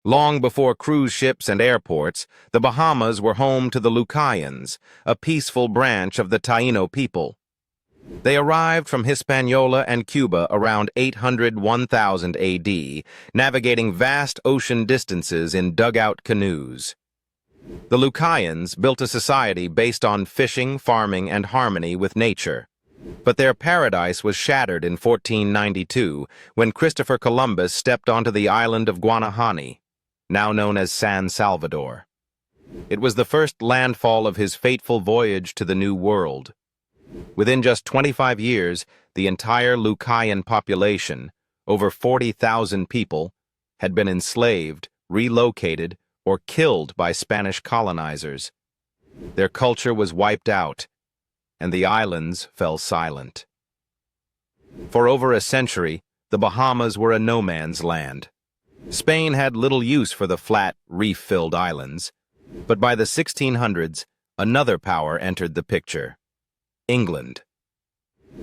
Long before cruise ships and airports, the Bahamas were home to the Lucayans, a peaceful branch of the Taino people. They arrived from Hispaniola and Cuba around 800–1000 AD, navigating vast ocean distances in dugout canoes. The Lucayans built a society based on fishing, farming, and harmony with nature. But their paradise was shattered in 1492 when Christopher Columbus stepped onto the island of Guanahani, now known as San Salvador. It was the first landfall of his fateful voyage to the New World. Within just 25 years, the entire Lucayan population, over 40,000 people, had been enslaved, relocated, or killed by Spanish colonizers. Their culture was wiped out, and the islands fell silent. For over a century, the Bahamas were a no-man's land. Spain had little use for the flat, reef-filled islands, but by the 1600s, another power entered the picture: England.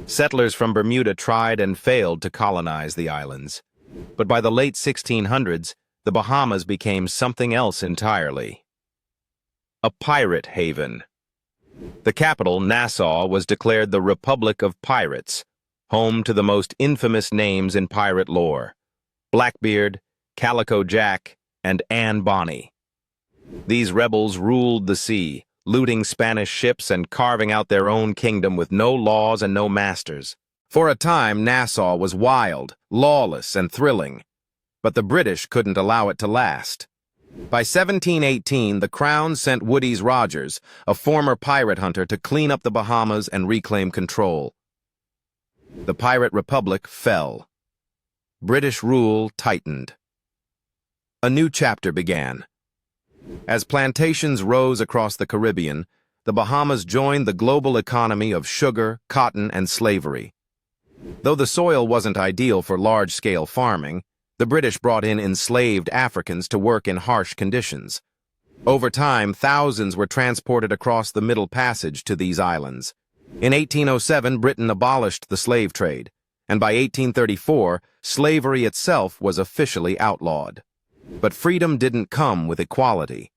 Settlers from Bermuda tried and failed to colonize the islands, but by the late 1600s, the Bahamas became something else entirely: a pirate haven. The capital, Nassau, was declared the Republic of Pirates, home to the most infamous names in pirate lore: Blackbeard, Calico Jack, and Anne Bonny. These rebels ruled the sea, looting Spanish ships and carving out their own kingdom with no laws and no masters. For a time, Nassau was wild, lawless, and thrilling, but the British couldn't allow it to last. By 1718, the Crown sent Woodes Rogers, a former pirate hunter, to clean up the Bahamas and reclaim control. The Pirate Republic fell. British rule tightened. A new chapter began. As plantations rose across the Caribbean, the Bahamas joined the global economy of sugar, cotton, and slavery. Though the soil wasn't ideal for large-scale farming, the British brought in enslaved Africans to work in harsh conditions. Over time, thousands were transported across the Middle Passage to these islands. In 1807, Britain abolished the slave trade, and by 1834, slavery itself was officially outlawed. But freedom didn't come with equality.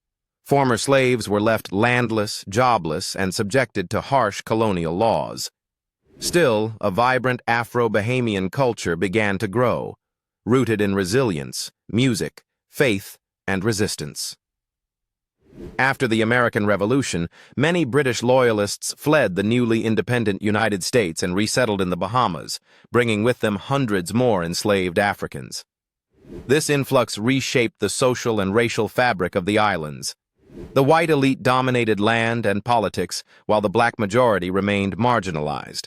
Former slaves were left landless, jobless, and subjected to harsh colonial laws. Still, a vibrant Afro-Bahamian culture began to grow, rooted in resilience, music, faith, and resistance. After the American Revolution, many British loyalists fled the newly independent United States and resettled in the Bahamas, bringing with them hundreds more enslaved Africans. This influx reshaped the social and racial fabric of the islands. The white elite dominated land and politics, while the black majority remained marginalized.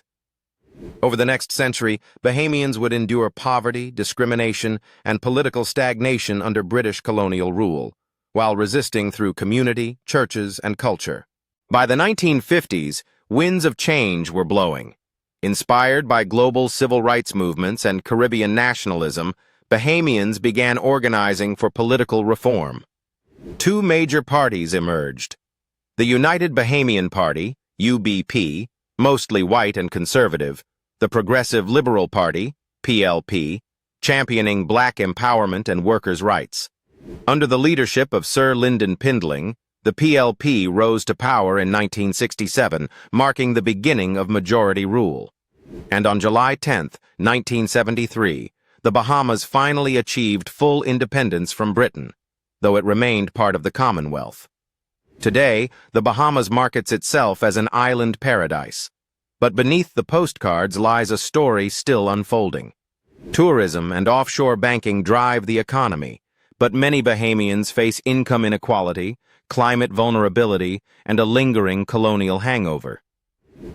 Over the next century, Bahamians would endure poverty, discrimination, and political stagnation under British colonial rule, while resisting through community, churches, and culture. By the 1950s, winds of change were blowing. Inspired by global civil rights movements and Caribbean nationalism, Bahamians began organizing for political reform. Two major parties emerged: the United Bahamian Party, UBP, mostly white and conservative; the Progressive Liberal Party, PLP, championing black empowerment and workers' rights. Under the leadership of Sir Lyndon Pindling, the PLP rose to power in 1967, marking the beginning of majority rule. And on July 10, 1973, the Bahamas finally achieved full independence from Britain, though it remained part of the Commonwealth. Today, the Bahamas markets itself as an island paradise. But beneath the postcards lies a story still unfolding. Tourism and offshore banking drive the economy, but many Bahamians face income inequality, climate vulnerability, and a lingering colonial hangover.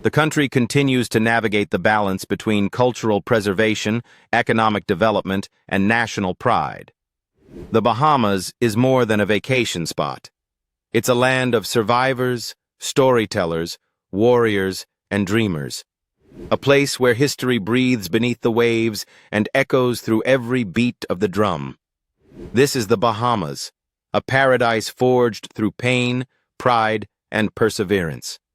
The country continues to navigate the balance between cultural preservation, economic development, and national pride. The Bahamas is more than a vacation spot. It's a land of survivors, storytellers, warriors, and dreamers. A place where history breathes beneath the waves and echoes through every beat of the drum. This is the Bahamas, a paradise forged through pain, pride, and perseverance.